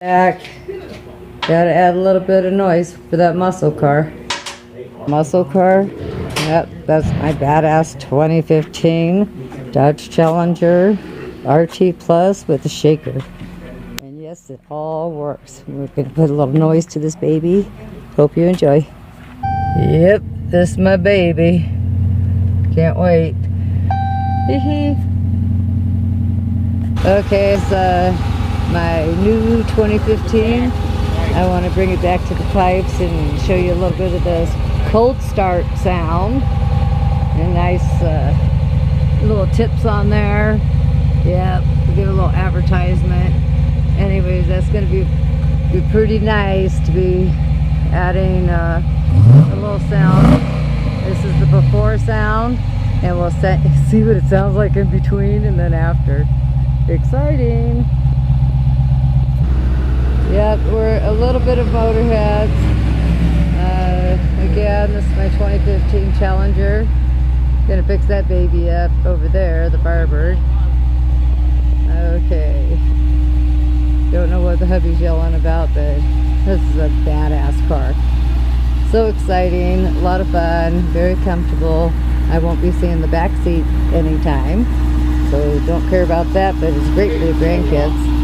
Back. Gotta add a little bit of noise for that muscle car. Muscle car. Yep, that's my badass 2015 Dodge Challenger RT Plus with a shaker. And yes, it all works. We're gonna put a little noise to this baby. Hope you enjoy. Yep, this is my baby. Can't wait. Okay, it's my new 2015. I want to bring it back to the pipes and show you a little bit of this cold start sound. And nice little tips on there. Yep, give a little advertisement. Anyways, that's going to be pretty nice to be adding a little sound. This is the before sound, and we'll see what it sounds like in between and then after. Exciting! Yep, we're a little bit of motorheads. Again, this is my 2015 Challenger. Gonna fix that baby up over there, the Firebird. Okay. Don't know what the hubby's yelling about, but this is a badass car. So exciting, a lot of fun, very comfortable. I won't be seeing the back seat anytime, so don't care about that, but it's great for the grandkids.